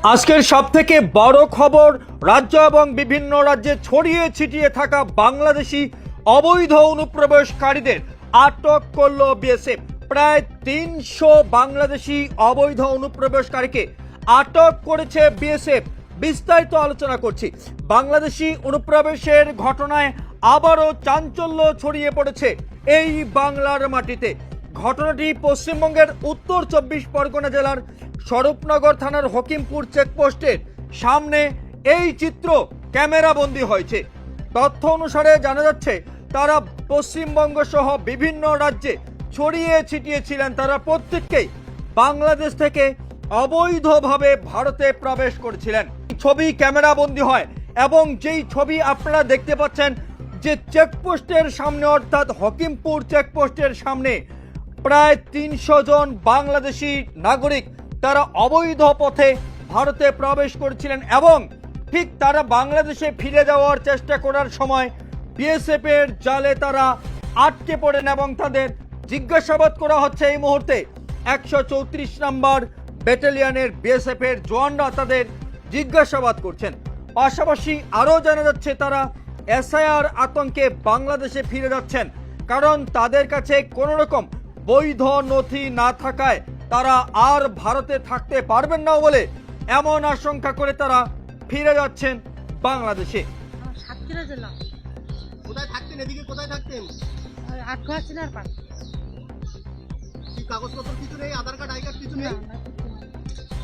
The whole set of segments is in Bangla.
আজকের সবথেকে বড় খবর, রাজ্য এবং বিভিন্ন রাজ্যে ছড়িয়ে ছিটিয়ে থাকা বাংলাদেশি অবৈধ অনুপ্রবেশকারীদের আটক করল বিএসএফ। প্রায় ৩০০ বাংলাদেশি অবৈধ অনুপ্রবেশকারীকে আটক করেছে বিএসএফ। বিস্তারিত আলোচনা করছি। বাংলাদেশি অনুপ্রবেশের ঘটনায় আবারও চাঞ্চল্য ছড়িয়ে পড়েছে এই বাংলার মাটিতে। ঘটনাটি পশ্চিমবঙ্গের উত্তর ২৪ পরগনা জেলার স্বরূপনগর থানার হকিমপুর চেকপোস্টের সামনে এই চিত্র ক্যামেরাবন্দি হয়েছে। তথ্য অনুসারে জানা যাচ্ছে, তারা পশ্চিমবঙ্গ সহ বিভিন্ন রাজ্যে ছড়িয়ে ছিটিয়ে ছিলেন। তারা প্রত্যেককেই বাংলাদেশ থেকে অবৈধভাবে ভারতে প্রবেশ করেছিলেন। ছবি ক্যামেরাবন্দি হয় এবং যেই ছবি আপনারা দেখতে পাচ্ছেন, যে চেকপোস্টের সামনে অর্থাৎ হকিমপুর চেকপোস্টের সামনে প্রায় ৩০০ জন বাংলাদেশি নাগরিক তারা অবৈধ পথে ভারতে প্রবেশ করেছিলেন এবং ঠিক তারা বাংলাদেশে ফিরে যাওয়ার চেষ্টা করার সময় বিএসএফ এর জালে তারা আটকে পড়েন এবং তাদের জিজ্ঞাসাবাদ করা হচ্ছে। এই মুহূর্তে ১৩৪ নম্বর ব্যাটালিয়নের বিএসএফ এর জওয়ানরা তাদের জিজ্ঞাসাবাদ করছেন। পাশাপাশি আরও জানা যাচ্ছে, তারা এসআইআর আতঙ্কে বাংলাদেশে ফিরে যাচ্ছেন, কারণ তাদের কাছে কোনো রকম বৈধ নথি না থাকায় তারা আর ভারতে থাকতে পারবেন না বলে এমন আশঙ্কা করে তারা ফিরে যাচ্ছেন বাংলাদেশে। সাতক্ষীরা জেলা। কোথায় থাকতেন? এদিকে কোথায় থাকতেন? আটঘর চিনার পার। কি কাগজপত্র কিছু নেই? আধার কার্ড, আই কার্ড কিছু নেই?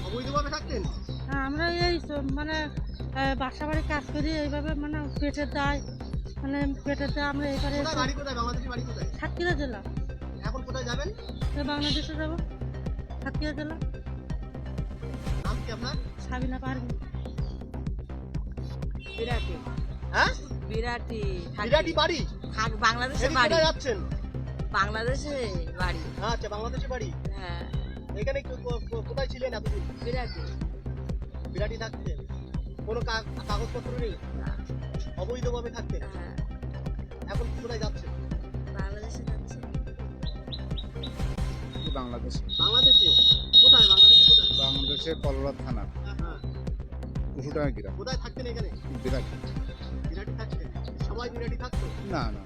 অবৈধভাবে থাকতেন? হ্যাঁ, আমরা এই মানে বাসা বাড়ি কাজ করি, এইভাবে মানে পেটের দায়, আমরা এবারে। বাড়ি কোথায়? বাংলাদেশের বাড়ি কোথায়? সাতক্ষীরা জেলা। এখন কোথায় যাবেন? বাংলাদেশে যাব। সাতক্ষীরা জেলা। নাম কি আপনার? সাবিনা পারভিন। বিরাটি। হ্যাঁ, বিরাটি। বিরাটি বাড়ি? বাংলাদেশে এদিকে বাড়ি। কোথায় যাচ্ছেন? বাংলাদেশে বাড়ি। আচ্ছা, বাংলাদেশে বাড়ি। হ্যাঁ। এখানে কোথায় ছিলেন এতদিন? বিরাটি। বিরাটি থাকতেন? কোনো কাগজপত্র নেই? না। অবৈধভাবে থাকতেন? হ্যাঁ। এখন কোথায় যাচ্ছেন? বাংলাদেশে যাচ্ছে। বাংলাদেশে। বাংলাদেশে কোথায়? বাংলাদেশে কোথায়? বাংলাদেশে কলরা থানা হ্যাঁ। কুশুটাঙ্গা গ্রাম। কোথায় থাকতেন এখানে? বিরাটি। বিরাটি থাকতেন? সবাই বিরাটি থাকতো? না না,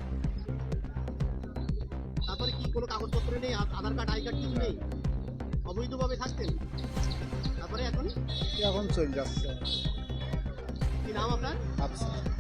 তারপরে কি কোনো কাগজপত্র নেই? আধার কার্ড, আই কার্ড কিছু নেই? অবৈধভাবে থাকতেন? তারপরে এখন এখন চলে যাচ্ছে। কি নাম আপনার? আফসার।